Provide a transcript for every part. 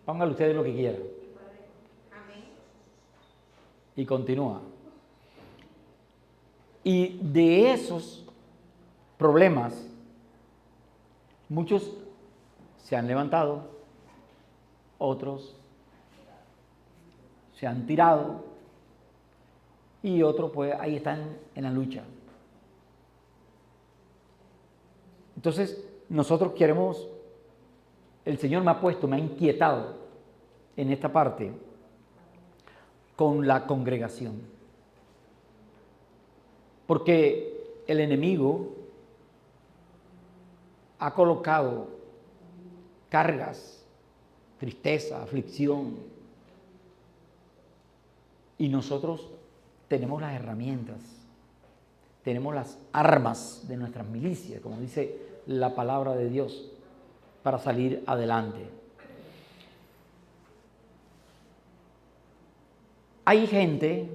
Pónganle ustedes lo que quieran. Y continúa. Y de esos problemas, muchos se han levantado, otros se han tirado y otros pues ahí están en la lucha. Entonces nosotros queremos, el Señor me ha inquietado en esta parte con la congregación. Porque el enemigo ha colocado cargas, tristeza, aflicción. Y nosotros tenemos las herramientas, tenemos las armas de nuestras milicias, como dice la palabra de Dios, para salir adelante. Hay gente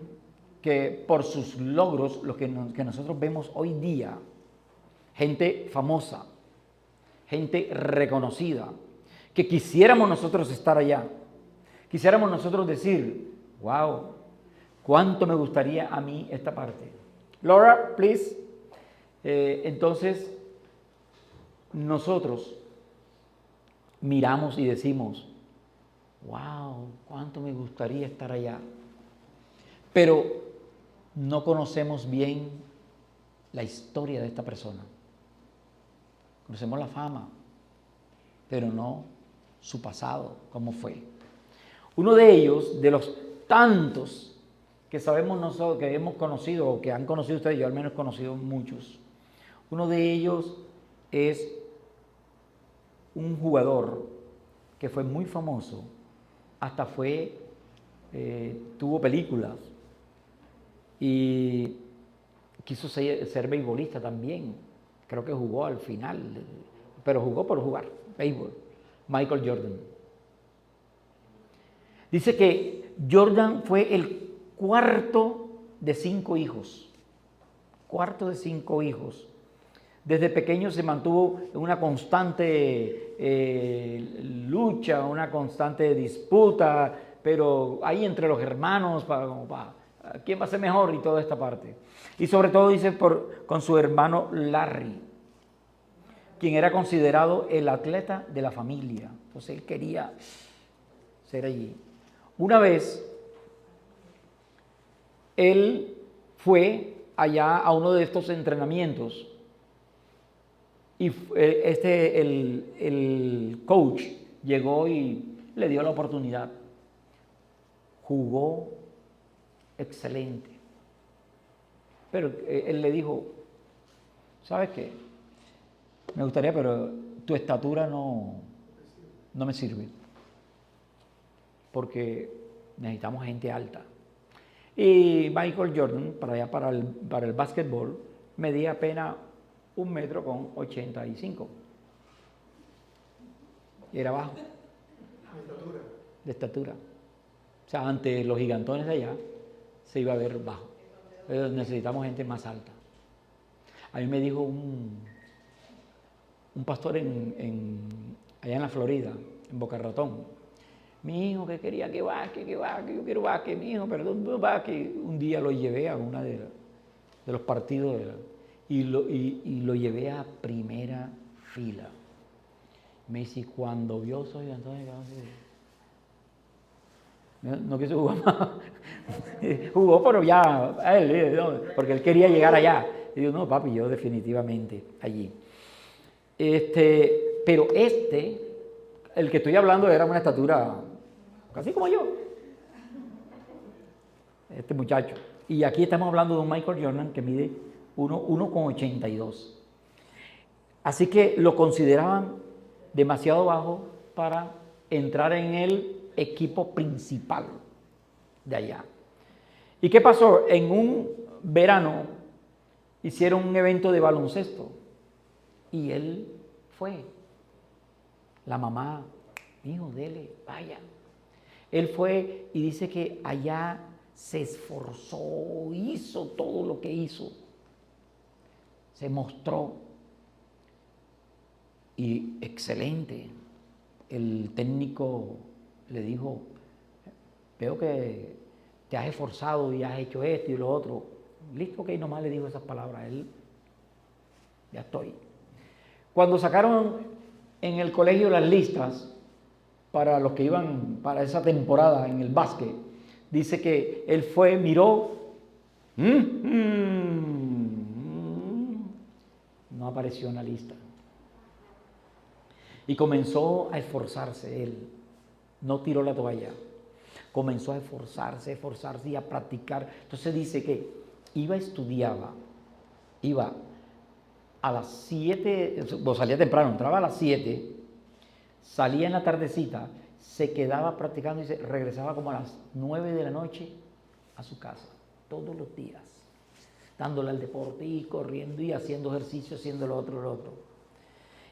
que por sus logros, lo que nosotros vemos hoy día, gente famosa, gente reconocida, que quisiéramos nosotros estar allá, quisiéramos nosotros decir, wow, cuánto me gustaría a mí esta parte. Laura, please. Entonces, nosotros miramos y decimos, wow, cuánto me gustaría estar allá. Pero no conocemos bien la historia de esta persona. Conocemos la fama, pero no su pasado, cómo fue. Uno de ellos, de los tantos que sabemos nosotros, que hemos conocido, o que han conocido ustedes, yo al menos he conocido muchos, uno de ellos es un jugador que fue muy famoso, hasta tuvo películas, y quiso ser beisbolista también. Creo que jugó al final, pero jugó por jugar, béisbol. Michael Jordan. Dice que Jordan fue el cuarto de 5 hijos. Cuarto de 5 hijos. Desde pequeño se mantuvo en una constante lucha, una constante disputa, pero ahí entre los hermanos, ¿quién va a ser mejor? Y toda esta parte. Y sobre todo dice con su hermano Larry, quien era considerado el atleta de la familia. Entonces él quería ser allí. Una vez, él fue allá a uno de estos entrenamientos y el coach llegó y le dio la oportunidad. Jugó excelente. Pero él le dijo, ¿sabes qué? Me gustaría, pero tu estatura no me sirve. Porque necesitamos gente alta. Y Michael Jordan, para el básquetbol, medía apenas 1,85 m. Y era bajo. De estatura. O sea, ante los gigantones de allá, se iba a ver bajo. Pero necesitamos gente más alta. A mí me dijo un pastor allá en la Florida, en Boca Ratón, mi hijo que quería que básquet, yo quiero básquet, mi hijo, perdón, básquet. Un día lo llevé a uno de los partidos y lo llevé a primera fila. Me dice, cuando vio soy entonces, no quiso jugar más. Jugó, pero ya, porque él quería llegar allá. Y yo, no, papi, yo definitivamente allí. Pero el que estoy hablando era una estatura casi como yo. Este muchacho. Y aquí estamos hablando de un Michael Jordan que mide 1,82. Así que lo consideraban demasiado bajo para entrar en el equipo principal de allá. ¿Y qué pasó? En un verano hicieron un evento de baloncesto y él fue. La mamá, hijo, dele, vaya. Él fue y dice que allá se esforzó, hizo todo lo que hizo. Se mostró. Y excelente. El técnico le dijo, veo que te has esforzado y has hecho esto y lo otro. Listo, ok, nomás le dijo esas palabras. Él, ya estoy. Cuando sacaron en el colegio las listas para los que iban para esa temporada en el básquet, dice que él fue, miró, no apareció en la lista. Y comenzó a esforzarse él, no tiró la toalla, comenzó a esforzarse y a practicar. Entonces dice que estudiaba, iba a las 7, o salía temprano, entraba a las 7, salía en la tardecita, se quedaba practicando y regresaba como a las 9 de la noche a su casa, todos los días, dándole al deporte y corriendo y haciendo ejercicio, haciendo lo otro.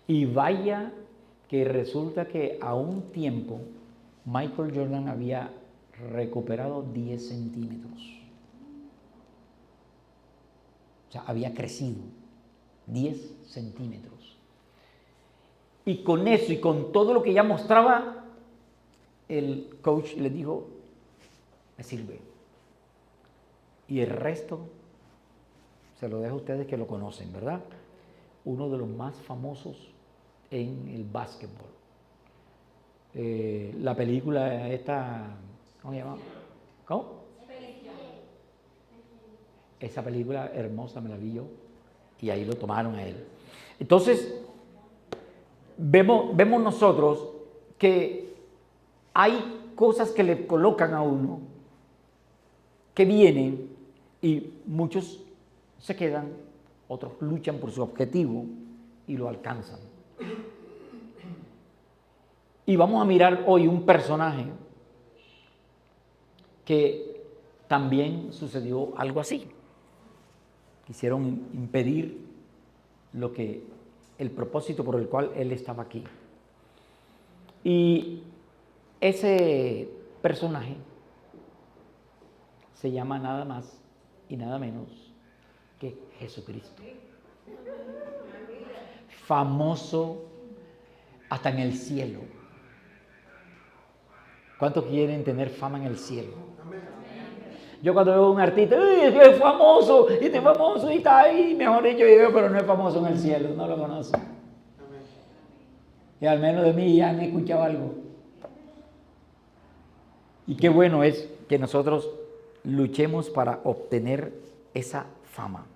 Y vaya que resulta que a un tiempo Michael Jordan había recuperado 10 centímetros. O sea, había crecido 10 centímetros. Y con eso y con todo lo que ya mostraba, el coach le dijo, me sirve. Y el resto se lo dejo a ustedes que lo conocen, ¿verdad? Uno de los más famosos en el básquetbol. La película esta, ¿cómo se llama? ¿Cómo? Esa película hermosa me la vi yo y ahí lo tomaron a él. Entonces, vemos nosotros que hay cosas que le colocan a uno que vienen y muchos se quedan, otros luchan por su objetivo y lo alcanzan. Y vamos a mirar hoy un personaje que también sucedió algo así. Quisieron impedir el propósito por el cual él estaba aquí. Y ese personaje se llama nada más y nada menos que Jesucristo. Famoso hasta en el cielo. ¿Cuántos quieren tener fama en el cielo? Yo cuando veo a un artista, es famoso, y está ahí, mejor dicho, pero no es famoso en el cielo, no lo conocen. Y al menos de mí ya han escuchado algo. Y qué bueno es que nosotros luchemos para obtener esa fama.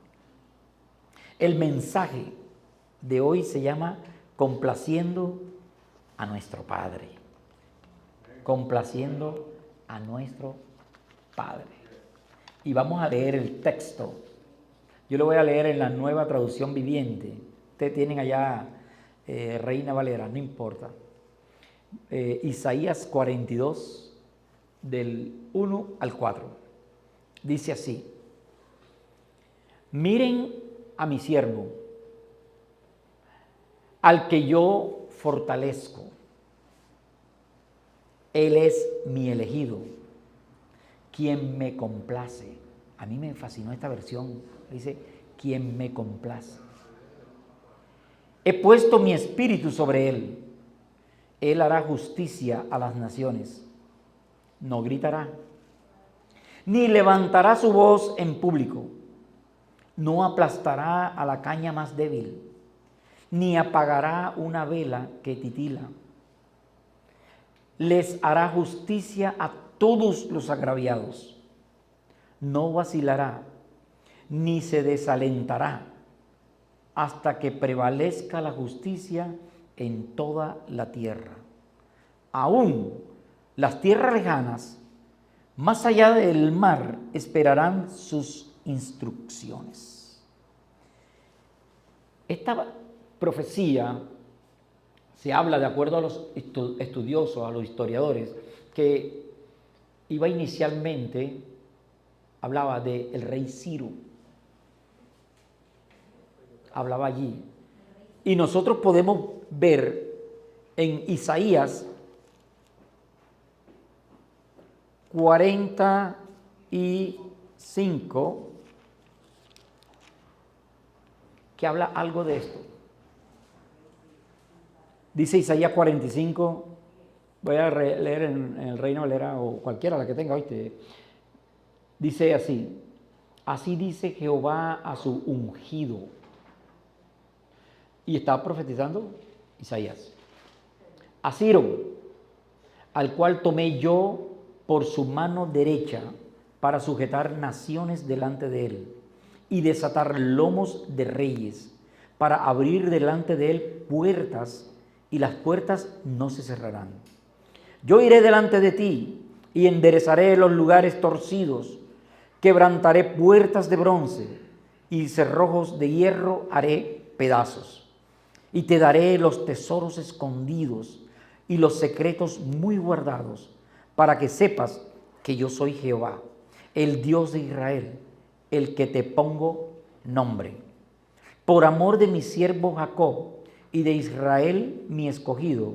El mensaje de hoy se llama complaciendo a nuestro Padre. Complaciendo a nuestro Padre. Y vamos a leer el texto. Yo lo voy a leer en la Nueva Traducción Viviente. Ustedes tienen allá Reina Valera, no importa. Isaías 42, del 1 al 4. Dice así: miren a mi siervo, al que yo fortalezco. Él es mi elegido, quien me complace. A mí me fascinó esta versión. Dice, quien me complace. He puesto mi espíritu sobre él. Él hará justicia a las naciones. No gritará, ni levantará su voz en público. No aplastará a la caña más débil, ni apagará una vela que titila. Les hará justicia a todos los agraviados. No vacilará, ni se desalentará, hasta que prevalezca la justicia en toda la tierra. Aún las tierras lejanas, más allá del mar, esperarán sus instrucciones. Esta profecía se habla, de acuerdo a los estudiosos, a los historiadores, que iba inicialmente, hablaba del rey Ciro. Hablaba allí. Y nosotros podemos ver en Isaías 45 que habla algo de esto. Dice Isaías 45, Voy a leer en el Reina Valera o cualquiera la que tenga, ¿oíste? Dice así: así dice Jehová a su ungido. Y está profetizando Isaías. A Ciro, al cual tomé yo por su mano derecha para sujetar naciones delante de él y desatar lomos de reyes, para abrir delante de él puertas, y las puertas no se cerrarán. Yo iré delante de ti y enderezaré los lugares torcidos, quebrantaré puertas de bronce y cerrojos de hierro haré pedazos. Y te daré los tesoros escondidos y los secretos muy guardados, para que sepas que yo soy Jehová, el Dios de Israel, el que te pongo nombre. Por amor de mi siervo Jacob y de Israel mi escogido,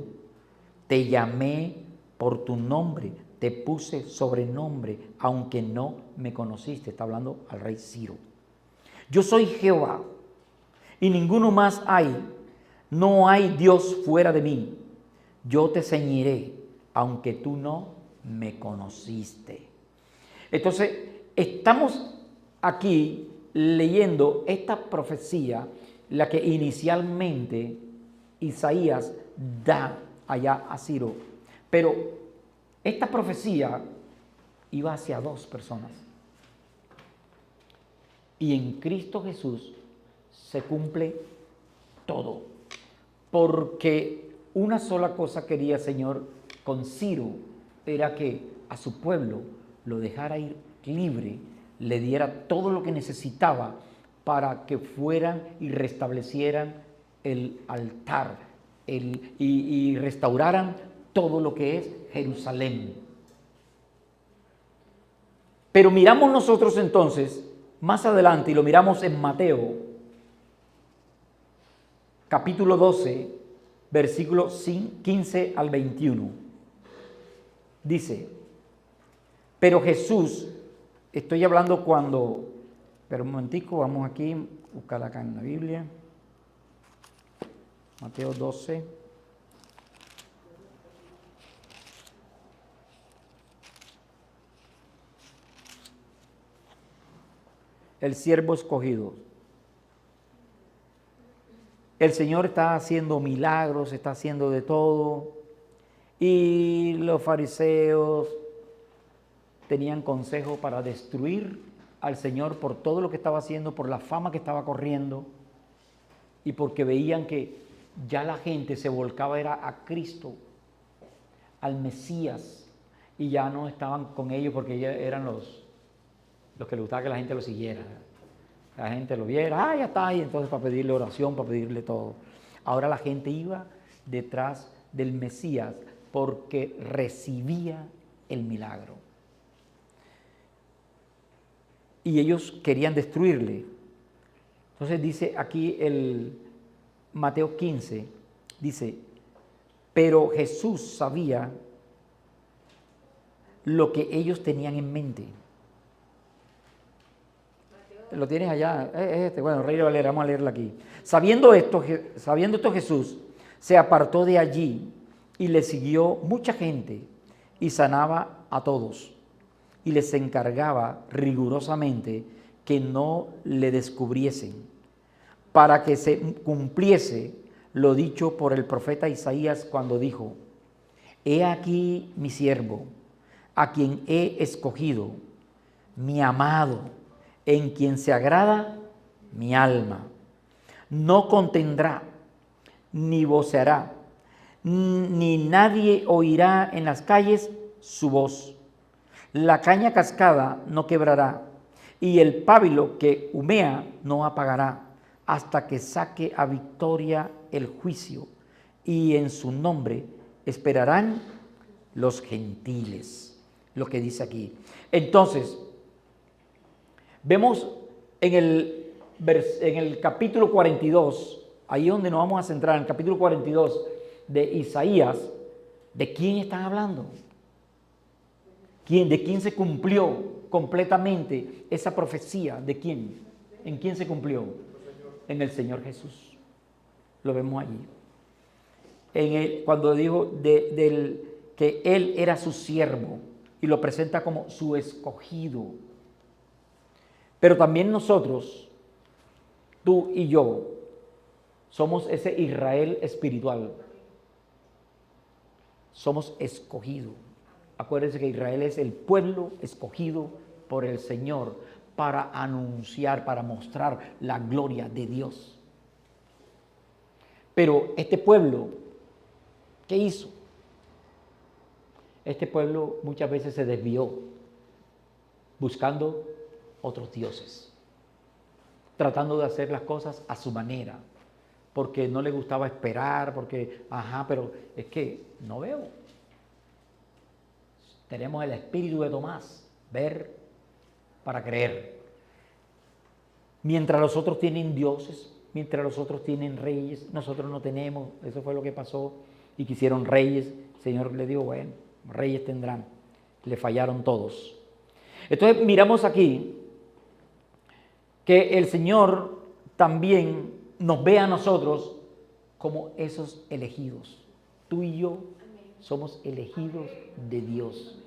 te llamé por tu nombre, te puse sobrenombre, aunque no me conociste. Está hablando al rey Ciro. Yo soy Jehová y ninguno más hay. No hay Dios fuera de mí. Yo te ceñiré, aunque tú no me conociste. Entonces, estamos aquí leyendo esta profecía, la que inicialmente Isaías da allá a Ciro. Pero esta profecía iba hacia dos personas. Y en Cristo Jesús se cumple todo. Porque una sola cosa quería el Señor con Ciro, era que a su pueblo lo dejara ir libre, le diera todo lo que necesitaba para que fueran y restablecieran el altar y restauraran todo lo que es Jerusalén. Pero miramos nosotros entonces más adelante, y lo miramos en Mateo, capítulo 12, versículos 15 al 21. Dice: pero Jesús, estoy hablando cuando, pero un momentico, vamos aquí, buscar acá en la Biblia, Mateo 12. El siervo escogido. El Señor está haciendo milagros, está haciendo de todo, y los fariseos tenían consejo para destruir al Señor por todo lo que estaba haciendo, por la fama que estaba corriendo, y porque veían que ya la gente se volcaba era a Cristo, al Mesías, y ya no estaban con ellos porque ellos eran los que le gustaba que la gente lo siguiera. La gente lo viera, ya está ahí, entonces para pedirle oración, para pedirle todo. Ahora la gente iba detrás del Mesías porque recibía el milagro. Y ellos querían destruirle. Entonces dice aquí el Mateo 15, dice: pero Jesús sabía lo que ellos tenían en mente. Lo tienes allá, bueno, Reina Valera, vamos a leerla aquí. Sabiendo esto Jesús se apartó de allí y le siguió mucha gente y sanaba a todos y les encargaba rigurosamente que no le descubriesen, para que se cumpliese lo dicho por el profeta Isaías cuando dijo: he aquí mi siervo, a quien he escogido, mi amado, en quien se agrada mi alma. No contendrá, ni voceará, ni nadie oirá en las calles su voz. La caña cascada no quebrará, y el pábilo que humea no apagará, hasta que saque a victoria el juicio, y en su nombre esperarán los gentiles. Lo que dice aquí. Entonces, vemos en el capítulo 42, ahí donde nos vamos a centrar, en el capítulo 42 de Isaías, ¿de quién están hablando? ¿De quién se cumplió completamente esa profecía? ¿De quién? ¿En quién se cumplió? En el Señor Jesús. Lo vemos allí. Cuando dijo que él era su siervo y lo presenta como su escogido. Pero también nosotros, tú y yo, somos ese Israel espiritual. Somos escogidos. Acuérdense que Israel es el pueblo escogido por el Señor para anunciar, para mostrar la gloria de Dios. Pero este pueblo, ¿qué hizo? Este pueblo muchas veces se desvió buscando otros dioses, tratando de hacer las cosas a su manera, porque no le gustaba esperar, porque, pero es que no veo. Tenemos el espíritu de Tomás, ver para creer. Mientras los otros tienen dioses, mientras los otros tienen reyes, nosotros no tenemos. Eso fue lo que pasó y quisieron reyes. El Señor le dijo, bueno, reyes tendrán. Le fallaron todos. Entonces miramos aquí que el Señor también nos ve a nosotros como esos elegidos. Tú y yo somos elegidos de Dios.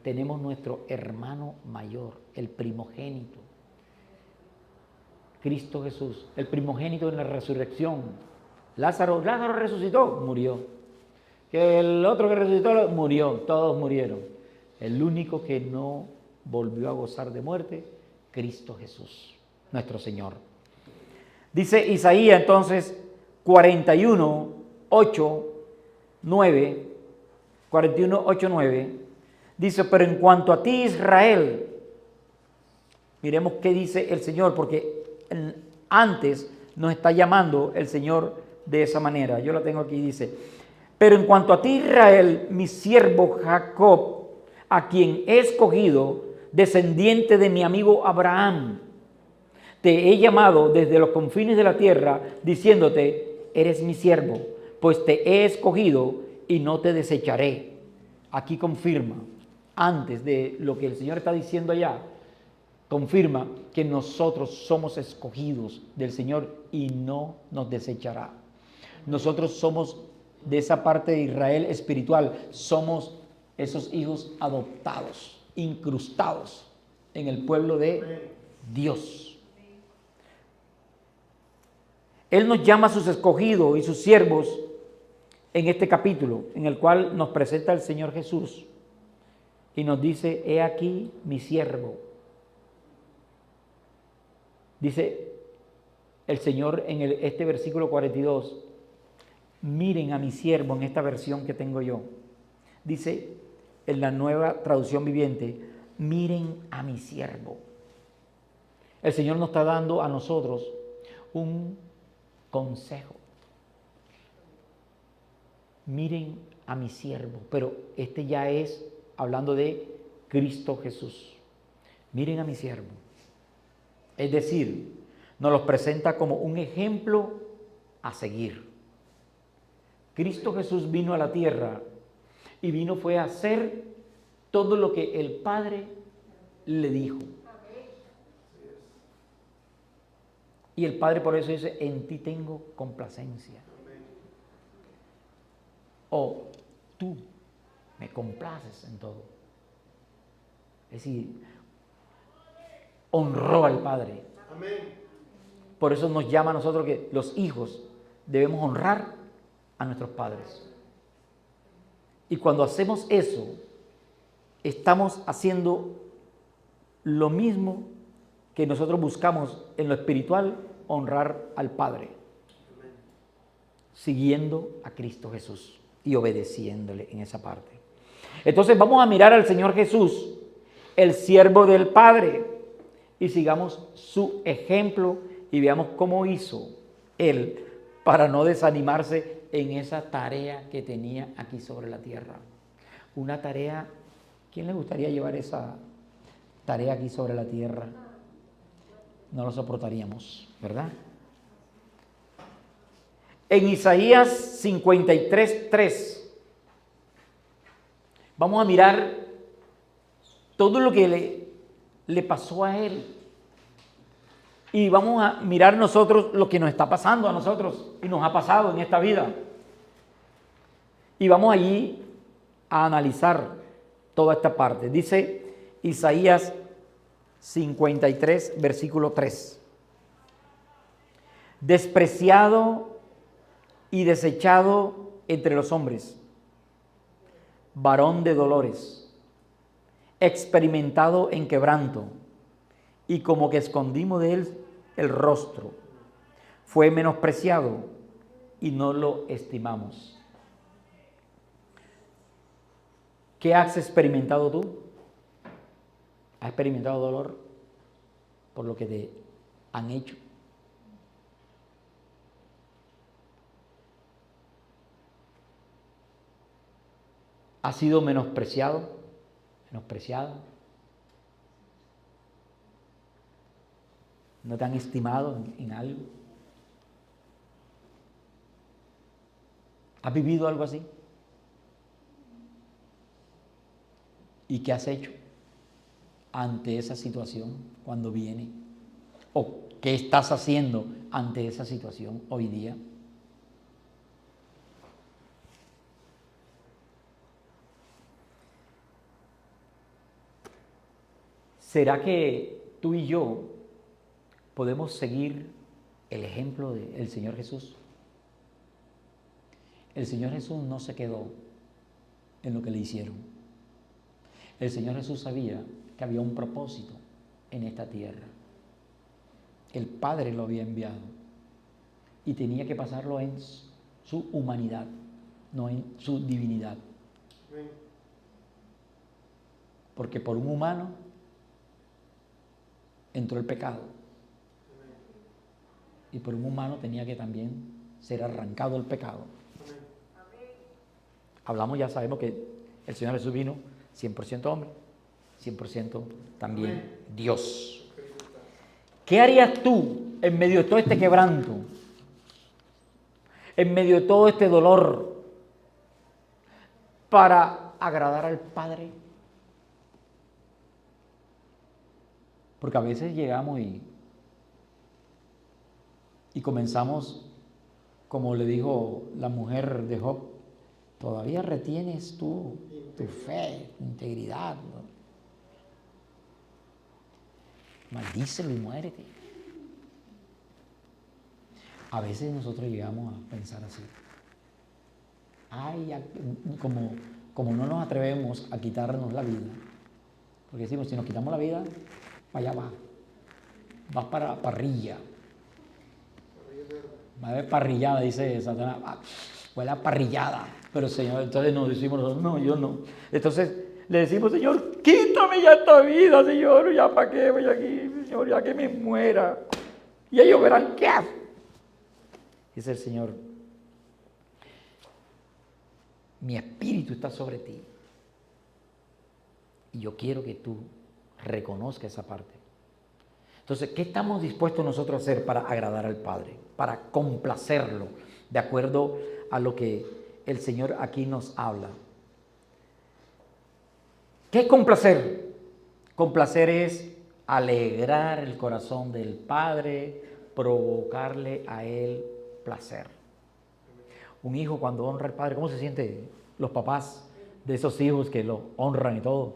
Tenemos nuestro hermano mayor, el primogénito. Cristo Jesús, el primogénito en la resurrección. Lázaro resucitó, murió. Que el otro que resucitó murió, todos murieron. El único que no volvió a gozar de muerte, Cristo Jesús, nuestro Señor. Dice Isaías entonces 41, 8, 9, dice, pero en cuanto a ti, Israel, miremos qué dice el Señor, porque antes nos está llamando el Señor de esa manera. Yo lo tengo aquí, dice, pero en cuanto a ti, Israel, mi siervo Jacob, a quien he escogido, descendiente de mi amigo Abraham, te he llamado desde los confines de la tierra, diciéndote, eres mi siervo, pues te he escogido y no te desecharé. Aquí confirma, antes de lo que el Señor está diciendo allá, confirma que nosotros somos escogidos del Señor y no nos desechará. Nosotros somos de esa parte de Israel espiritual, somos esos hijos adoptados, incrustados en el pueblo de Dios. Él nos llama a sus escogidos y sus siervos en este capítulo, en el cual nos presenta el Señor Jesús y nos dice, he aquí mi siervo. Dice el Señor en este versículo 42, miren a mi siervo en esta versión que tengo yo. Dice en la Nueva Traducción Viviente, miren a mi siervo. El Señor nos está dando a nosotros un consejo. Miren a mi siervo, pero este ya es hablando de Cristo Jesús. Miren a mi siervo. Es decir, nos los presenta como un ejemplo a seguir. Cristo Jesús vino a la tierra y fue a hacer todo lo que el Padre le dijo. Y el Padre por eso dice, en ti tengo complacencia. O tú me complaces en todo. Es decir, honró al Padre. Por eso nos llama a nosotros que los hijos debemos honrar a nuestros padres. Y cuando hacemos eso, estamos haciendo lo mismo que nosotros buscamos en lo espiritual, honrar al Padre, siguiendo a Cristo Jesús y obedeciéndole en esa parte. Entonces vamos a mirar al Señor Jesús, el siervo del Padre, y sigamos su ejemplo y veamos cómo hizo Él para no desanimarse en esa tarea que tenía aquí sobre la tierra. Una tarea, ¿quién le gustaría llevar esa tarea aquí sobre la tierra? No lo soportaríamos, ¿verdad? En Isaías 53:3 vamos a mirar todo lo que le pasó a él. Y vamos a mirar nosotros lo que nos está pasando a nosotros y nos ha pasado en esta vida. Y vamos allí a analizar toda esta parte. Dice Isaías 53, versículo 3. Despreciado y desechado entre los hombres, varón de dolores, experimentado en quebranto, y como que escondimos de él el rostro. Fue menospreciado y no lo estimamos. ¿Qué has experimentado tú? ¿Has experimentado dolor por lo que te han hecho? ¿Has sido menospreciado? ¿Menospreciado? ¿No te han estimado en algo? ¿Has vivido algo así? ¿Y qué has hecho ante esa situación cuando viene? ¿O qué estás haciendo ante esa situación hoy día? ¿Será que tú y yo podemos seguir el ejemplo del Señor Jesús? El Señor Jesús no se quedó en lo que le hicieron. El Señor Jesús sabía que había un propósito en esta tierra. El Padre lo había enviado y tenía que pasarlo en su humanidad, no en su divinidad. Porque por un humano entró el pecado. Y por un humano tenía que también ser arrancado el pecado. Hablamos, ya sabemos que el Señor Jesús vino 100% hombre, 100% también Dios. ¿Qué harías tú en medio de todo este quebranto? En medio de todo este dolor para agradar al Padre? Porque a veces llegamos y comenzamos, como le dijo la mujer de Job, todavía retienes tú tu fe, tu integridad, ¿no? Maldícelo y muérete. A veces nosotros llegamos a pensar así. Ay, como no nos atrevemos a quitarnos la vida, porque decimos, si nos quitamos la vida, para allá vas para la parrilla. Va a haber parrillada, dice Satanás. Huele a parrillada. Pero Señor, entonces nos decimos nosotros, no, yo no. Entonces le decimos, Señor, quítame ya esta vida, Señor, ya para qué voy aquí, Señor, ya que me muera. Y ellos verán qué hago. Dice el Señor, mi espíritu está sobre ti. Y yo quiero que tú reconozcas esa parte. Entonces, ¿qué estamos dispuestos nosotros a hacer para agradar al Padre? Para complacerlo, de acuerdo a lo que el Señor aquí nos habla. ¿Qué es complacer? Complacer es alegrar el corazón del Padre, provocarle a Él placer. Un hijo cuando honra al Padre, ¿cómo se sienten los papás de esos hijos que lo honran y todo?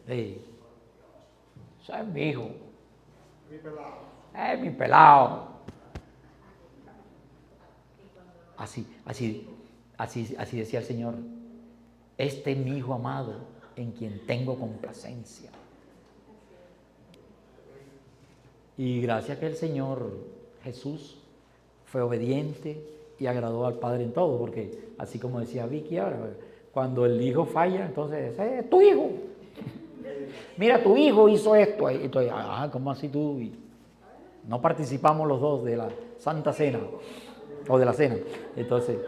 Sí. Ese es mi hijo. Es mi pelado. Así decía el Señor. Este es mi hijo amado, en quien tengo complacencia. Y gracias que el Señor Jesús fue obediente y agradó al Padre en todo, porque así como decía Vicky ahora, cuando el hijo falla, entonces, es tu hijo. Mira, tu hijo hizo esto. Y entonces, ¿cómo así tú? Y no participamos los dos de la Santa Cena o de la cena. Entonces,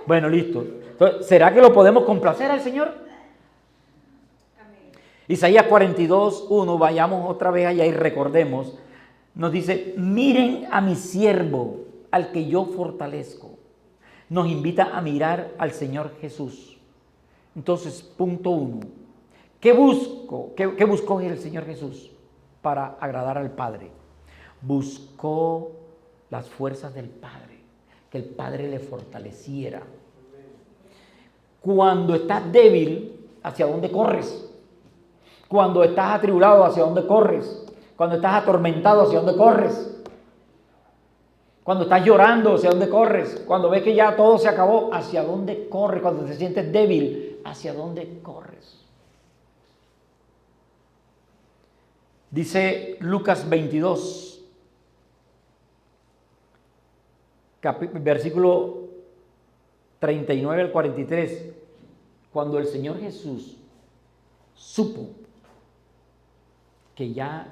bueno, listo. Entonces, ¿será que lo podemos complacer al Señor? Amén. Isaías 42:1, vayamos otra vez allá y recordemos. Nos dice, miren a mi siervo, al que yo fortalezco. Nos invita a mirar al Señor Jesús. Entonces, punto 1. ¿Qué busco? ¿Qué buscó el Señor Jesús para agradar al Padre? Buscó las fuerzas del Padre, que el Padre le fortaleciera. Cuando estás débil, ¿hacia dónde corres? Cuando estás atribulado, ¿hacia dónde corres? Cuando estás atormentado, ¿hacia dónde corres? Cuando estás llorando, ¿hacia dónde corres? Cuando ves que ya todo se acabó, ¿hacia dónde corres? Cuando te sientes débil, ¿hacia dónde corres? Dice Lucas 22, versículo 39 al 43, cuando el Señor Jesús supo que ya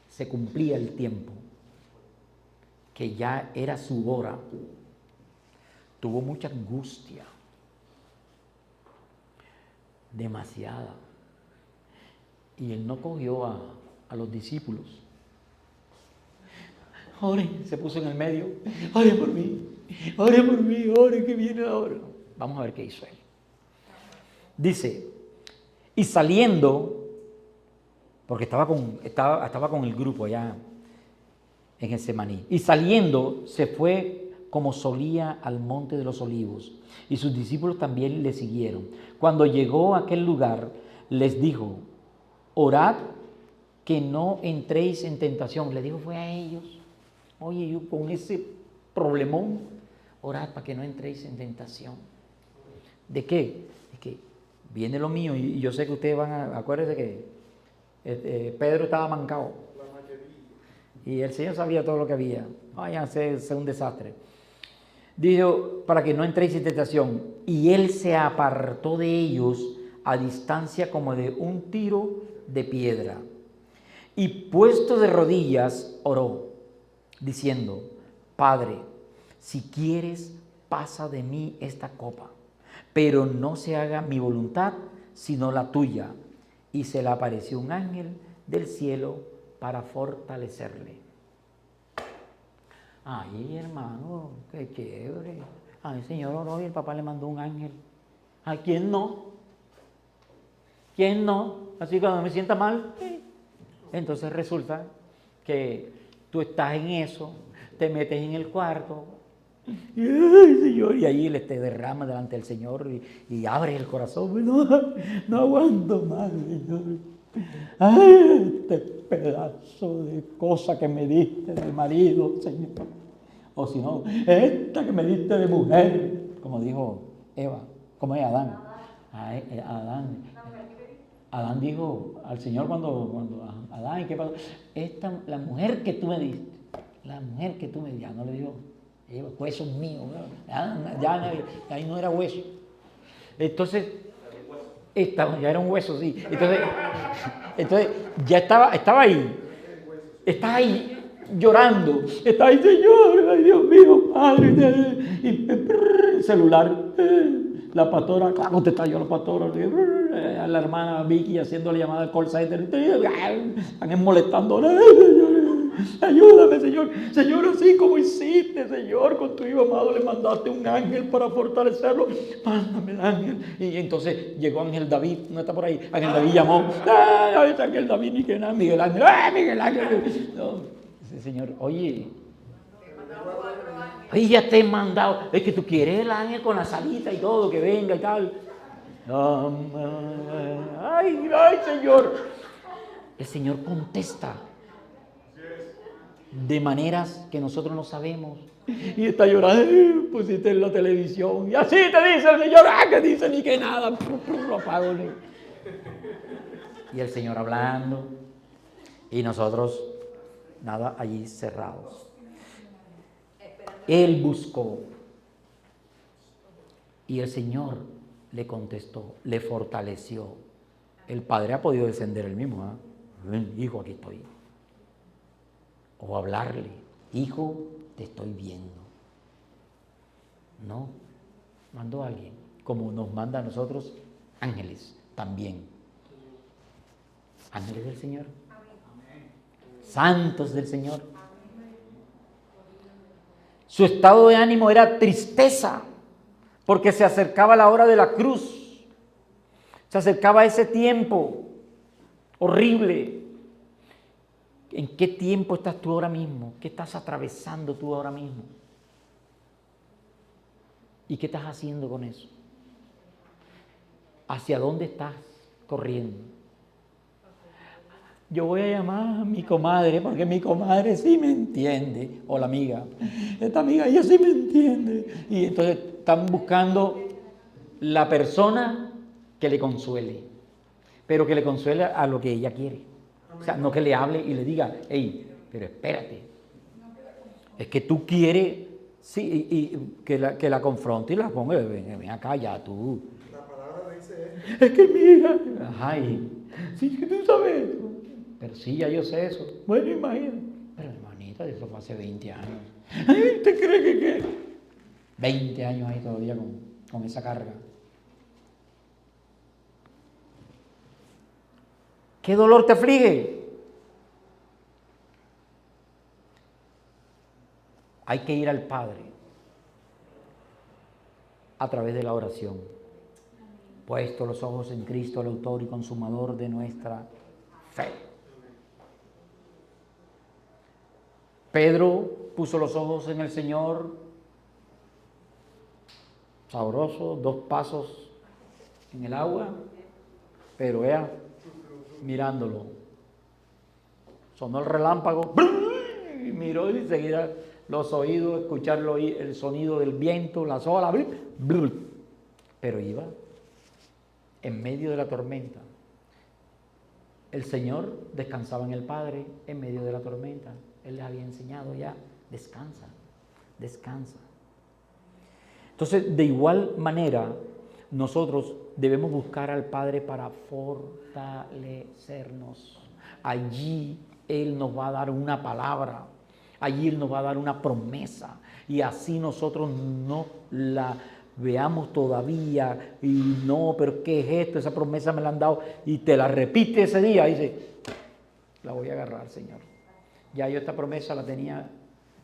se cumplía el tiempo, que ya era su hora, tuvo mucha angustia, demasiada, y él no cogió a los discípulos. Oren, se puso en el medio, oren por mí, oren que viene ahora. Vamos a ver qué hizo él. Dice, y saliendo, porque estaba con el grupo allá en Getsemaní, y saliendo se fue como solía al monte de los olivos, y sus discípulos también le siguieron. Cuando llegó a aquel lugar, les dijo, orad que no entréis en tentación. Le dijo fue a ellos, oye, yo con ese problemón, orad para que no entréis en tentación. ¿De qué? Es que viene lo mío, y yo sé que ustedes van a, acuérdense que Pedro estaba mancado, y el Señor sabía todo lo que había. Vayan a hacer un desastre. Dijo, para que no entréis en tentación. Y él se apartó de ellos a distancia como de un tiro de piedra. Y puesto de rodillas, oró, diciendo, Padre, si quieres, pasa de mí esta copa, pero no se haga mi voluntad, sino la tuya. Y se le apareció un ángel del cielo para fortalecerle. Ay, hermano, qué chévere. Ay, el Señor oró y el papá le mandó un ángel. ¿A quién no? ¿Quién no? Así cuando me sienta mal. Entonces resulta que tú estás en eso, te metes en el cuarto. Y, ay, Señor, y ahí Él te derrama delante del Señor y abre el corazón. No aguanto más, Señor. Ay, este pedazo de cosa que me diste de marido, Señor. O si no, esta que me diste de mujer, como dijo Eva, como es Adán. Adán dijo al Señor cuando Adán, ¿qué pasó? La mujer que tú me diste, ya no le dijo, huesos míos, ya ahí no era hueso. Entonces, ya era un hueso, sí. Entonces ya estaba ahí llorando, estaba ahí, Señor, ay Dios mío, Padre, y el celular, la pastora, contestaba yo a la pastora, a la hermana Vicky haciéndole llamada al call center, están molestando, ayúdame, Señor, así como hiciste, Señor, con tu hijo amado le mandaste un ángel para fortalecerlo, mándame el ángel. Y entonces llegó Ángel David, no está por ahí, Ángel David llamó, Ángel David, ni que nada, Miguel Ángel, no. Señor, oye, ya te he mandado, es que tú quieres el ángel con la salita y todo, que venga y tal. Ay, Señor. El Señor contesta de maneras que nosotros no sabemos. Y está llorando, pusiste en la televisión, y así te dice el Señor, que dice ni que nada, lo apago. Y el Señor hablando, y nosotros nada, allí cerrados. Él buscó y el Señor le contestó, le fortaleció. El Padre ha podido descender él mismo, Ven, hijo, aquí estoy. O hablarle, hijo, te estoy viendo. No, mandó a alguien, como nos manda a nosotros ángeles también. Ángeles del Señor. Santos del Señor. Su estado de ánimo era tristeza, porque se acercaba la hora de la cruz, se acercaba ese tiempo horrible. ¿En qué tiempo estás tú ahora mismo? ¿Qué estás atravesando tú ahora mismo? ¿Y qué estás haciendo con eso? ¿Hacia dónde estás corriendo? Yo voy a llamar a mi comadre, porque mi comadre sí me entiende, o la amiga. Esta amiga, ella sí me entiende. Y entonces están buscando la persona que le consuele, pero que le consuele a lo que ella quiere. O sea, no que le hable y le diga, hey, pero espérate. Es que tú quieres, sí, y que la confronte y la ponga, ven acá ya tú. La palabra dice Es que mira, ay, sí, que tú sabes eso. Pero sí, ya yo sé eso. Bueno, imagínate. Pero hermanita, eso fue hace 20 años. Ay, ¿te crees que qué? 20 años ahí todavía con esa carga. ¿Qué dolor te aflige? Hay que ir al Padre a través de la oración. Puesto los ojos en Cristo, el autor y consumador de nuestra fe. Pedro puso los ojos en el Señor, sabroso, 2 pasos en el agua, pero vea, mirándolo. Sonó el relámpago, y miró y enseguida los oídos, escuchar el sonido del viento, las olas, pero iba en medio de la tormenta. El Señor descansaba en el Padre en medio de la tormenta. Él les había enseñado ya, descansa, descansa. Entonces, de igual manera, nosotros debemos buscar al Padre para fortalecernos. Allí Él nos va a dar una palabra, allí Él nos va a dar una promesa, y así nosotros no la veamos todavía, y no, pero ¿qué es esto? Esa promesa me la han dado, y te la repite ese día, y dice, la voy a agarrar, Señor. Ya yo esta promesa la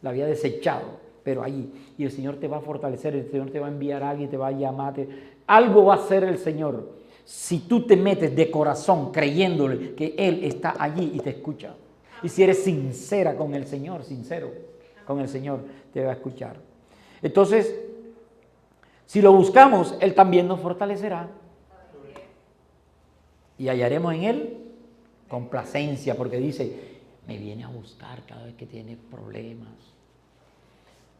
había desechado, pero allí, y el Señor te va a fortalecer, el Señor te va a enviar a alguien, te va a llamar, algo va a hacer el Señor, si tú te metes de corazón creyéndole que Él está allí y te escucha. Y si eres sincera con el Señor, sincero con el Señor, te va a escuchar. Entonces, si lo buscamos, Él también nos fortalecerá. Y hallaremos en Él complacencia, porque dice, me viene a buscar cada vez que tiene problemas.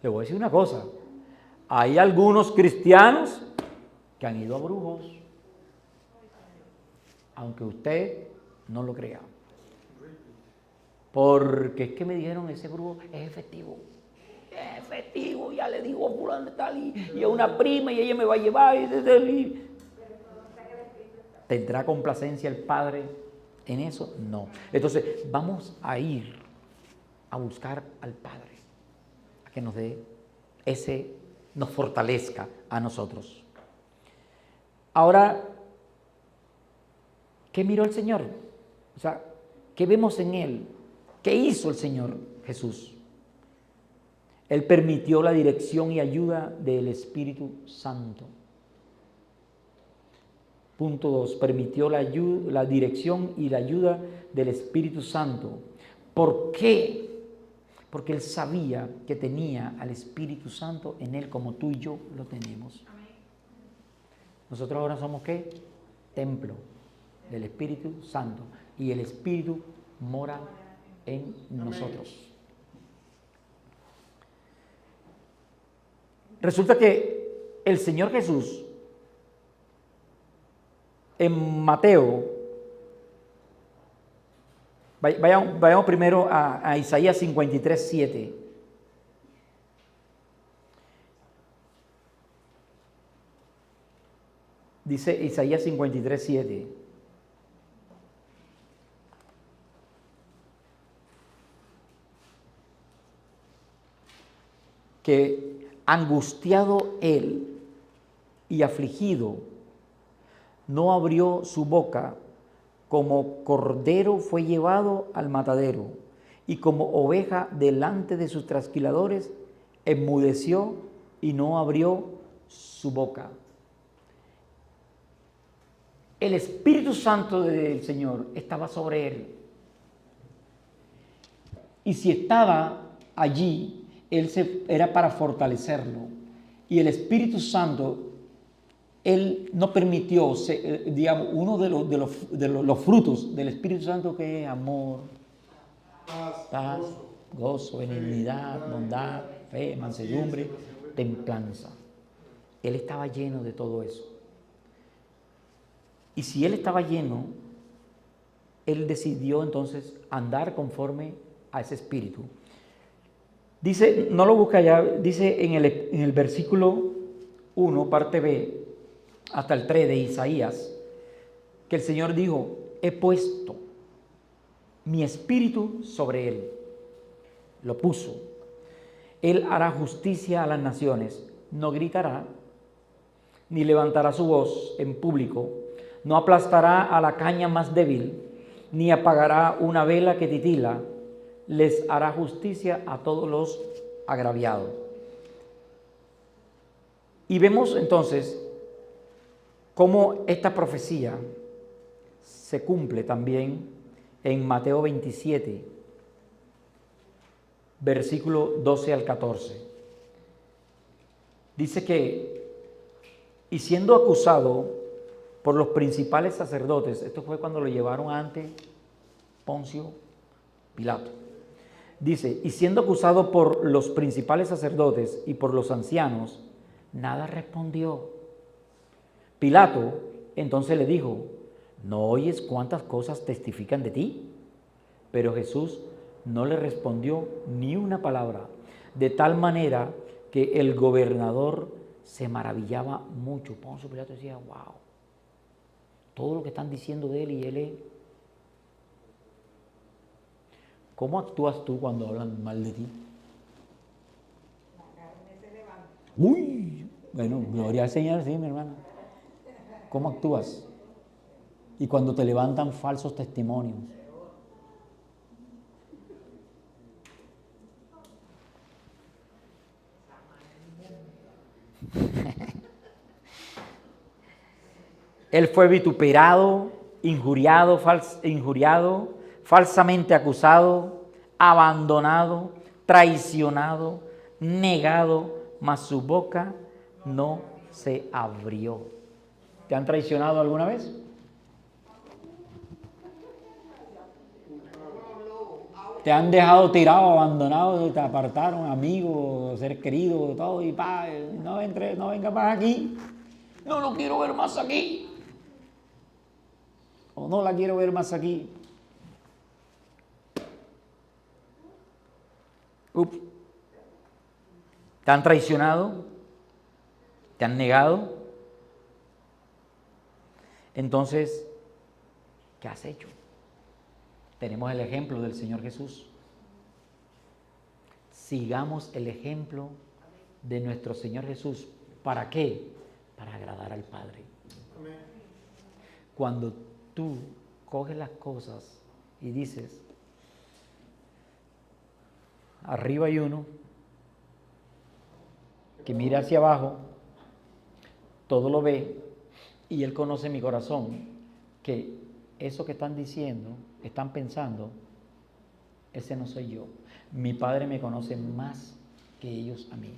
Le voy a decir una cosa, hay algunos cristianos que han ido a brujos, aunque usted no lo crea. Porque es que me dijeron, ese brujo es efectivo. Es efectivo, ya le digo a fulano tal y a una prima y ella me va a llevar. ¿Tendrá complacencia el Padre en eso? No. Entonces, vamos a ir a buscar al Padre, a que nos dé nos fortalezca a nosotros. Ahora, ¿qué miró el Señor? O sea, ¿qué vemos en Él? ¿Qué hizo el Señor Jesús? Él permitió la dirección y ayuda del Espíritu Santo. Punto 2, permitió la dirección y la ayuda del Espíritu Santo. ¿Por qué? Porque Él sabía que tenía al Espíritu Santo en Él como tú y yo lo tenemos. Nosotros ahora somos ¿qué? Templo del Espíritu Santo. Y el Espíritu mora en nosotros. Resulta que el Señor Jesús en Mateo, vayamos primero a Isaías 53, 7. Dice Isaías 53, 7. Que angustiado él y afligido, no abrió su boca, como cordero fue llevado al matadero, y como oveja delante de sus trasquiladores, enmudeció y no abrió su boca. El Espíritu Santo del Señor estaba sobre él. Y si estaba allí, era para fortalecerlo. Y el Espíritu Santo Él no permitió, digamos, uno de los frutos del Espíritu Santo, que es amor, paz, gozo, benignidad, bondad, fe, mansedumbre, templanza. Él estaba lleno de todo eso. Y si él estaba lleno, él decidió entonces andar conforme a ese espíritu. Dice, no lo busca ya, dice en el versículo 1, parte B, hasta el 3 de Isaías, que el Señor dijo: he puesto mi espíritu sobre él. Lo puso. Él hará justicia a las naciones. No gritará, ni levantará su voz en público. No aplastará a la caña más débil, ni apagará una vela que titila. Les hará justicia a todos los agraviados. Y vemos entonces cómo esta profecía se cumple también en Mateo 27, versículo 12 al 14. Dice que, y siendo acusado por los principales sacerdotes, esto fue cuando lo llevaron ante Poncio Pilato, dice, y siendo acusado por los principales sacerdotes y por los ancianos, nada respondió. Pilato entonces le dijo: ¿no oyes cuántas cosas testifican de ti? Pero Jesús no le respondió ni una palabra, de tal manera que el gobernador se maravillaba mucho. Poncio Pilato decía: wow, todo lo que están diciendo de él, y él es... ¿Cómo actúas tú cuando hablan mal de ti? La carne se levanta. Uy, bueno, gloria al Señor, sí, mi hermana. ¿Cómo actúas? Y cuando te levantan falsos testimonios. Él fue vituperado, injuriado, falsamente acusado, abandonado, traicionado, negado, mas su boca no se abrió. ¿Te han traicionado alguna vez? Te han dejado tirado, abandonado, te apartaron, amigos, ser queridos, todo, y no entre, no venga más aquí, no lo quiero ver más aquí, o no la quiero ver más aquí. ¿Te han traicionado? ¿Te han negado? Entonces, ¿qué has hecho? Tenemos el ejemplo del Señor Jesús. Sigamos el ejemplo de nuestro Señor Jesús. ¿Para qué? Para agradar al Padre. Amén. Cuando tú coges las cosas y dices: arriba hay uno que mira hacia abajo, todo lo ve, y Él conoce mi corazón, que eso que están diciendo, están pensando, ese no soy yo. Mi Padre me conoce más que ellos a mí.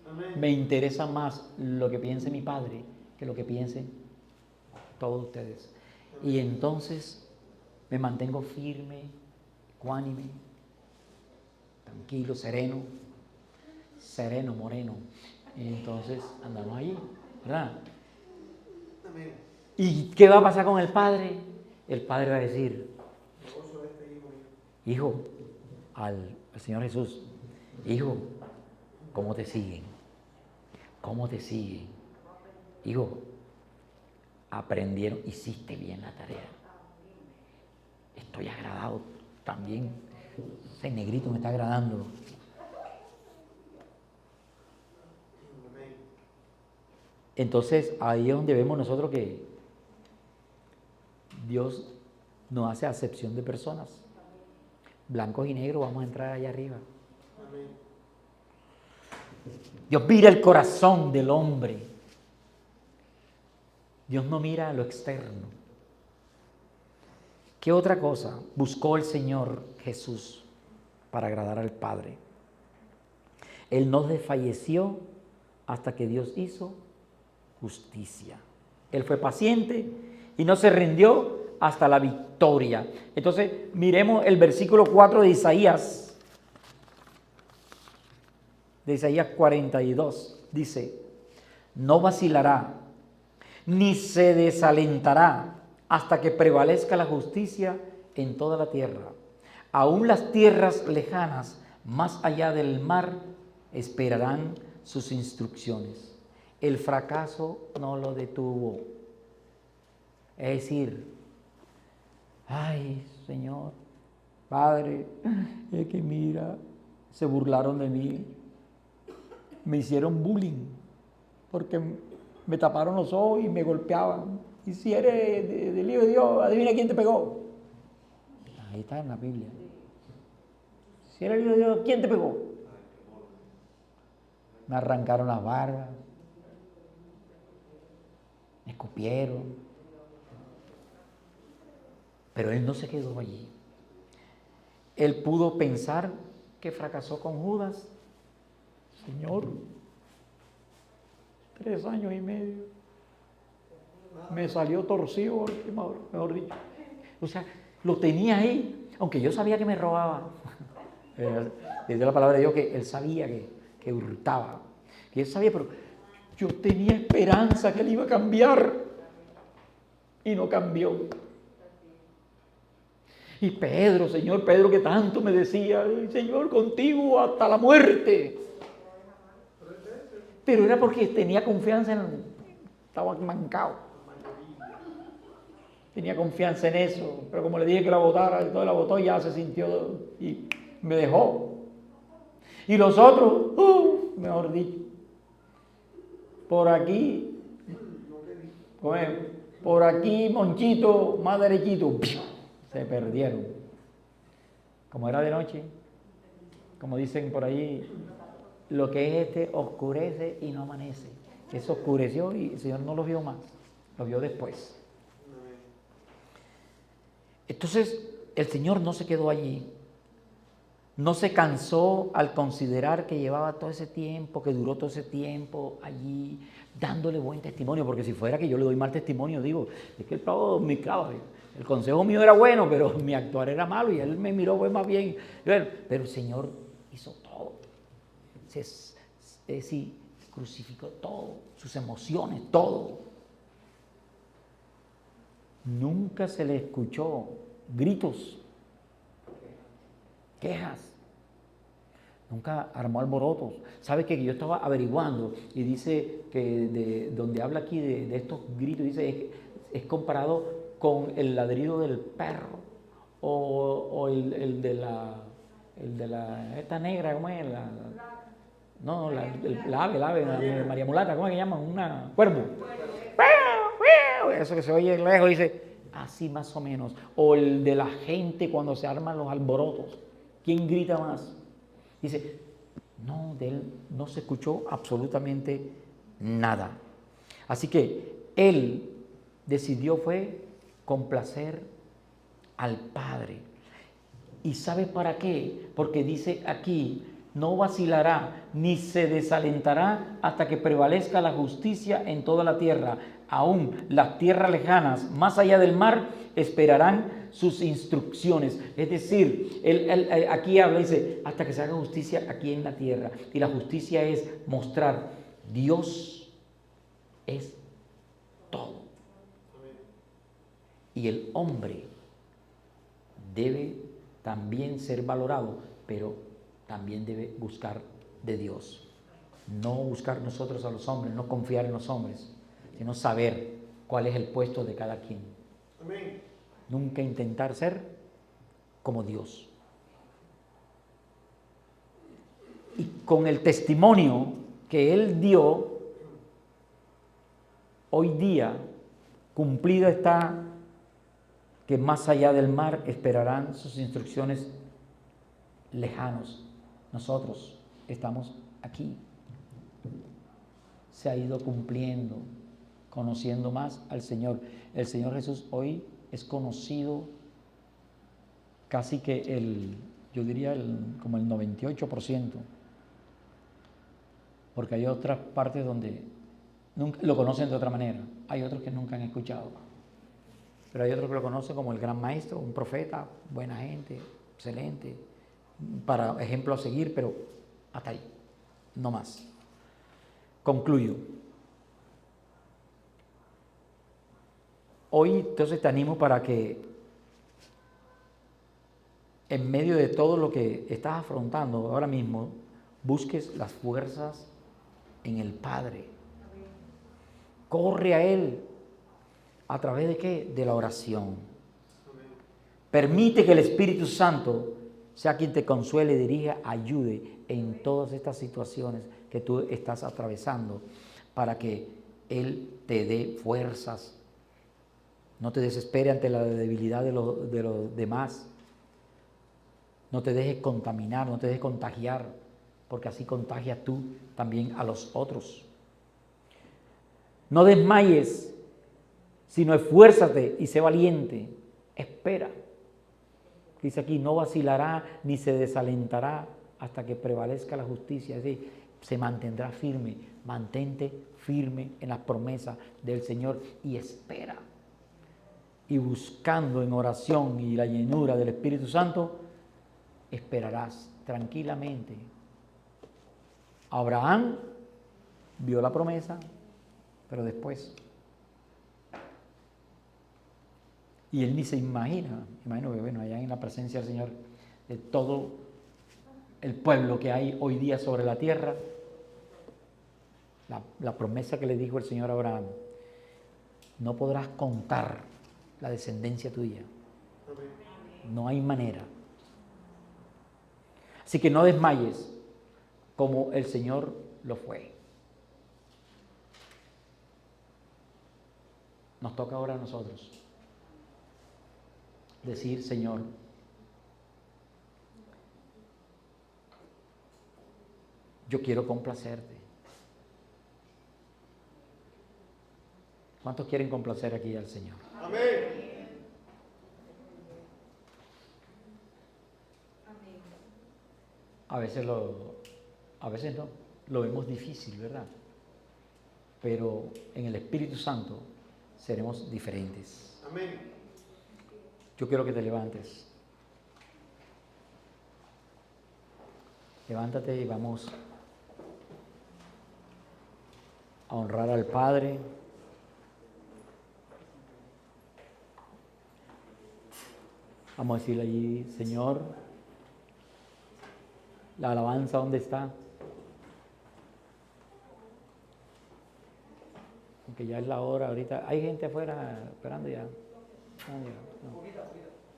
Amén. Me interesa más lo que piense mi Padre que lo que piensen todos ustedes. Amén. Y entonces me mantengo firme, ecuánime, tranquilo, sereno, moreno. Y entonces andamos ahí, ¿verdad? Amén. ¿Y qué va a pasar con el Padre? El Padre va a decir: hijo, al Señor Jesús: hijo, ¿cómo te siguen? ¿Cómo te siguen? Hijo, aprendieron, hiciste bien la tarea. Estoy agradado también. Ese negrito me está agradando. Entonces ahí es donde vemos nosotros que Dios no hace acepción de personas. Blancos y negros, vamos a entrar allá arriba. Amén. Dios mira el corazón del hombre. Dios no mira lo externo. ¿Qué otra cosa buscó el Señor Jesús para agradar al Padre? Él no desfalleció hasta que Dios hizo justicia. Él fue paciente y no se rindió hasta la victoria. Entonces, miremos el versículo 4 de Isaías 42. Dice, no vacilará, ni se desalentará hasta que prevalezca la justicia en toda la tierra. Aún las tierras lejanas, más allá del mar, esperarán sus instrucciones. El fracaso no lo detuvo. Es decir, ay, Señor, Padre, es que mira, se burlaron de mí, me hicieron bullying, porque me taparon los ojos y me golpeaban. Y si eres del Hijo de Dios, adivina quién te pegó. Ahí está en la Biblia. Si eres el Hijo de Dios, ¿quién te pegó? Me arrancaron las barbas, me escupieron. Pero él no se quedó allí. Él pudo pensar que fracasó con Judas. Señor, 3 años y medio. Me salió torcido, mejor dicho. O sea, lo tenía ahí, aunque yo sabía que me robaba. Dice la palabra de Dios que él sabía que hurtaba. Que él sabía, pero yo tenía esperanza que él iba a cambiar. Y no cambió. Y Pedro, Señor, Pedro que tanto me decía, Señor, contigo hasta la muerte. Pero era porque tenía confianza estaba mancado. Tenía confianza en eso, pero como le dije que la votara, y todo la votó, ya se sintió y me dejó. Y los otros, mejor dicho, por aquí, Monchito, más derechito, se perdieron. Como era de noche, como dicen por ahí, lo que es oscurece y no amanece. Eso oscureció y el Señor no lo vio más, lo vio después. Entonces, el Señor no se quedó allí, no se cansó al considerar que llevaba todo ese tiempo, que duró todo ese tiempo allí, dándole buen testimonio, porque si fuera que yo le doy mal testimonio, digo, es que el consejo mío era bueno, pero mi actuar era malo y él me miró pues, más bien. Pero el Señor hizo todo, sí, crucificó todo, sus emociones, todo. Nunca se le escuchó gritos, quejas, nunca armó alborotos. ¿Sabe qué? Que yo estaba averiguando y dice que de donde habla aquí de estos gritos, dice es comparado con el ladrido del perro o el de la esta negra, ¿cómo es? La ave, María Mulata, ¿cómo es que llaman? Una cuervo. Eso que se oye lejos, dice, así más o menos. O el de la gente cuando se arman los alborotos. ¿Quién grita más? Dice, no, de él no se escuchó absolutamente nada. Así que él decidió fue complacer al Padre. ¿Y sabe para qué? Porque dice aquí, no vacilará ni se desalentará hasta que prevalezca la justicia en toda la tierra. Aún las tierras lejanas, más allá del mar, esperarán sus instrucciones. Es decir, él aquí habla, dice, hasta que se haga justicia aquí en la tierra. Y la justicia es mostrar, Dios es todo. Y el hombre debe también ser valorado, pero también debe buscar de Dios. No buscar nosotros a los hombres, no confiar en los hombres, sino saber cuál es el puesto de cada quien. Amén. Nunca intentar ser como Dios. Y con el testimonio que Él dio, hoy día cumplida está que más allá del mar esperarán sus instrucciones lejanos. Nosotros estamos aquí. Se ha ido cumpliendo, conociendo más al Señor. El Señor Jesús hoy es conocido casi que yo diría como el 98%, porque hay otras partes donde lo conocen de otra manera. Hay otros que nunca han escuchado. Pero hay otros que lo conocen como el gran maestro, un profeta, buena gente, excelente, para ejemplo a seguir, pero hasta ahí, no más. Concluyo. Hoy entonces te animo para que en medio de todo lo que estás afrontando ahora mismo, busques las fuerzas en el Padre. Corre a Él. ¿A través de qué? De la oración. Permite que el Espíritu Santo sea quien te consuele, dirija, ayude en todas estas situaciones que tú estás atravesando para que Él te dé fuerzas. No te desesperes ante la debilidad de los demás. No te dejes contaminar, no te dejes contagiar, porque así contagias tú también a los otros. No desmayes, sino esfuérzate y sé valiente. Espera. Dice aquí, no vacilará ni se desalentará hasta que prevalezca la justicia. Es decir, se mantendrá firme. Mantente firme en las promesas del Señor y espera. Y buscando en oración y la llenura del Espíritu Santo, esperarás tranquilamente. Abraham vio la promesa, pero después. Y él ni se imagino que bueno, allá en la presencia del Señor, de todo el pueblo que hay hoy día sobre la tierra, la promesa que le dijo el Señor a Abraham, no podrás contar la descendencia tuya. No hay manera. Así que no desmayes como el Señor lo fue. Nos toca ahora a nosotros decir, Señor, yo quiero complacerte. ¿Cuántos quieren complacer aquí al Señor? Amén. A veces no, lo vemos difícil, ¿verdad? Pero en el Espíritu Santo seremos diferentes. Amén. Yo quiero que te levantes. Levántate y vamos a honrar al Padre. Vamos a decirle allí, Señor, la alabanza, ¿dónde está? Aunque ya es la hora ahorita. Hay gente afuera esperando ya. No.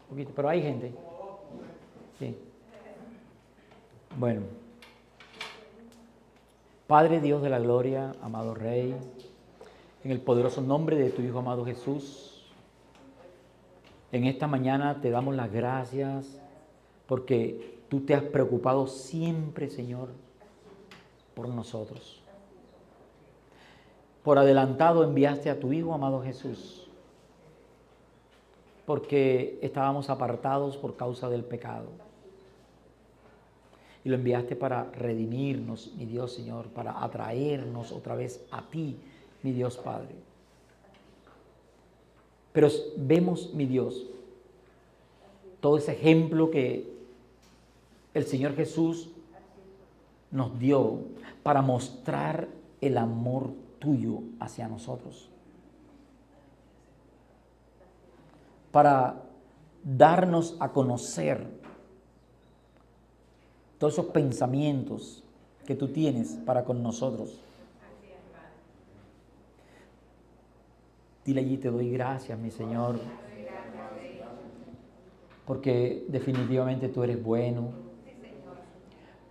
Poquito, pero hay gente. Sí. Bueno. Padre Dios de la gloria, amado Rey, en el poderoso nombre de tu Hijo amado Jesús, en esta mañana te damos las gracias porque tú te has preocupado siempre, Señor, por nosotros. Por adelantado enviaste a tu Hijo amado Jesús, porque estábamos apartados por causa del pecado. Y lo enviaste para redimirnos, mi Dios Señor, para atraernos otra vez a ti, mi Dios Padre. Pero vemos, mi Dios, todo ese ejemplo que el Señor Jesús nos dio para mostrar el amor tuyo hacia nosotros. Para darnos a conocer todos esos pensamientos que tú tienes para con nosotros. Dile allí, te doy gracias, mi Señor, porque definitivamente tú eres bueno.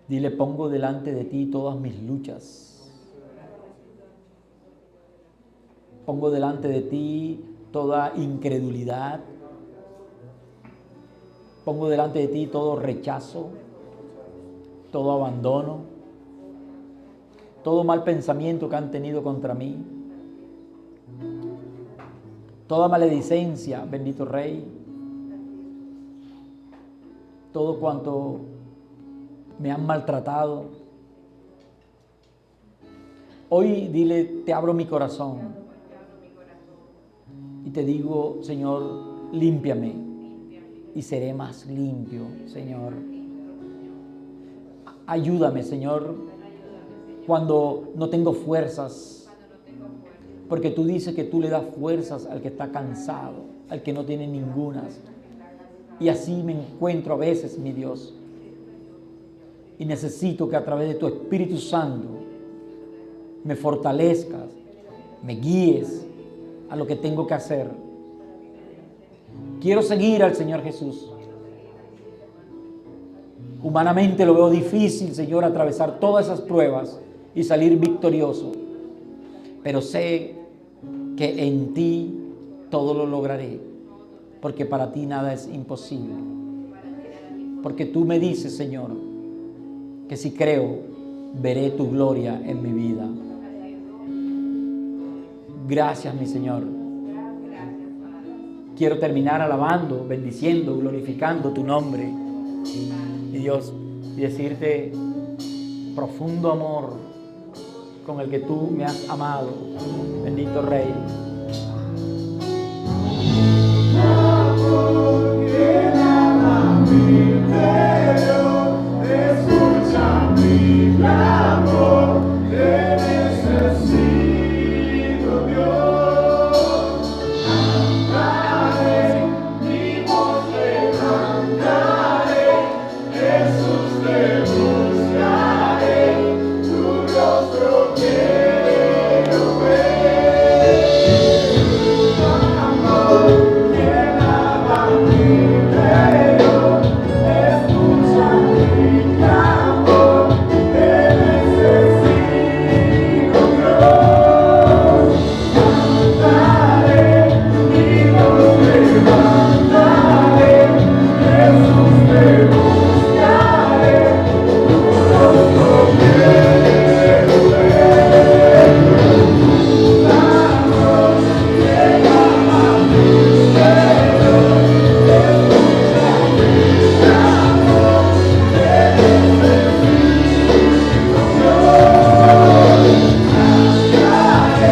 Dile, pongo delante de ti todas mis luchas. Pongo delante de ti toda incredulidad. Pongo delante de ti todo rechazo, todo abandono, todo mal pensamiento que han tenido contra mí, toda maledicencia, bendito Rey, todo cuanto me han maltratado, Hoy dile, te abro mi corazón y te digo, Señor, límpiame y seré más limpio, Señor. Ayúdame, Señor, cuando no tengo fuerzas, porque tú dices que tú le das fuerzas al que está cansado, al que no tiene ningunas. Y así me encuentro a veces, mi Dios. Y necesito que a través de tu Espíritu Santo me fortalezcas, me guíes a lo que tengo que hacer. Quiero seguir al Señor Jesús. Humanamente lo veo difícil, Señor, atravesar todas esas pruebas y salir victorioso. Pero sé que en ti todo lo lograré, porque para ti nada es imposible. Porque tú me dices, Señor, que si creo, veré tu gloria en mi vida. Gracias, mi Señor. Quiero terminar alabando, bendiciendo, glorificando tu nombre. Y Dios, y decirte profundo amor con el que tú me has amado, bendito Rey. Escucha mi clamor, te necesito, Dios. Cantaré, mi voz levantaré, Jesús te buscaré, tu rostro quiero ver. Tu amor llenaba mi interior, escucha mi clamor, te necesito, Dios. Cantaré, mi voz levantaré, Jesús te buscaré, tu rostro quiero ver. Tu amor llenaba mi interior, escucha mi clamor, te necesito,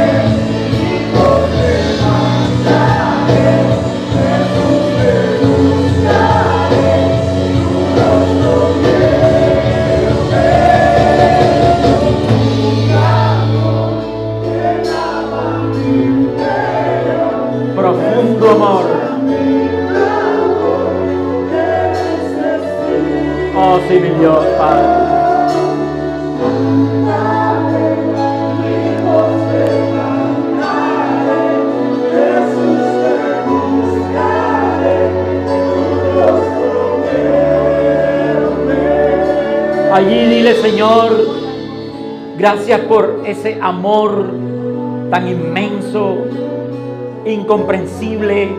Dios. Cantaré, mi voz levantaré, Jesús te buscaré, tu rostro quiero ver. Tu amor llenaba mi interior, Profundo amor. Oh, sí, mi Dios, Padre. Allí dile, Señor, gracias por ese amor tan inmenso, incomprensible,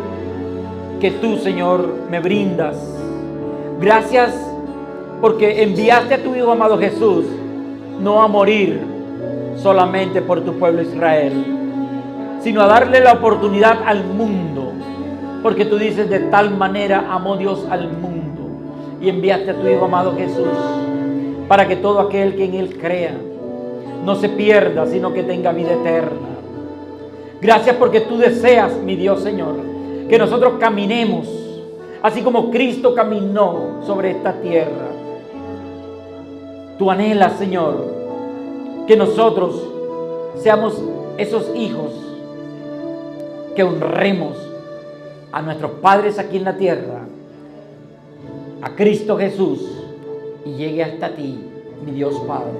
que tú, Señor, me brindas. Gracias porque enviaste a tu Hijo amado Jesús, no a morir solamente por tu pueblo Israel, sino a darle la oportunidad al mundo, porque tú dices, de tal manera amó Dios al mundo, y enviaste a tu Hijo amado Jesús, para que todo aquel que en Él crea no se pierda, sino que tenga vida eterna. Gracias porque tú deseas, mi Dios Señor, que nosotros caminemos así como Cristo caminó sobre esta tierra. Tú anhelas, Señor, que nosotros seamos esos hijos que honremos a nuestros padres aquí en la tierra, a Cristo Jesús, y llegue hasta ti, mi Dios Padre.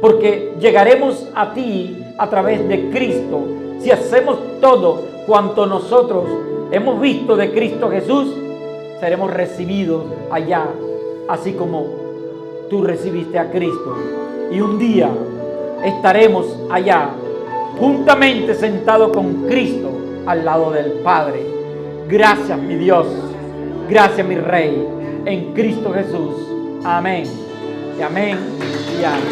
Porque llegaremos a ti a través de Cristo si hacemos todo cuanto nosotros hemos visto de Cristo Jesús. Seremos recibidos allá, así como tú recibiste a Cristo. Y un día estaremos allá, juntamente sentados con Cristo al lado del Padre. Gracias, mi Dios. Gracias, mi Rey. En Cristo Jesús. Amén. Y amén. Y amén.